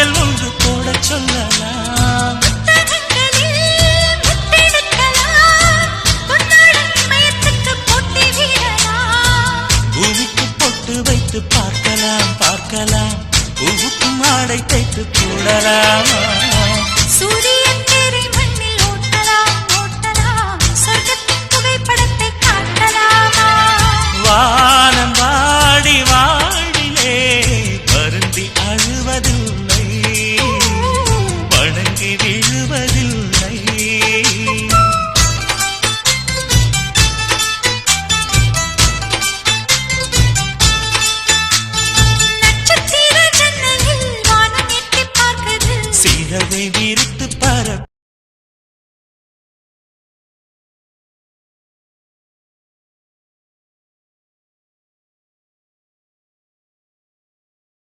பட்டியல் ஒன்று போட சொல்லலாம். பூமிக்கு பொட்டு வைத்து பார்க்கலாம் பார்க்கலாம், பூவுக்கும் ஆடை தைத்து போடலாமா?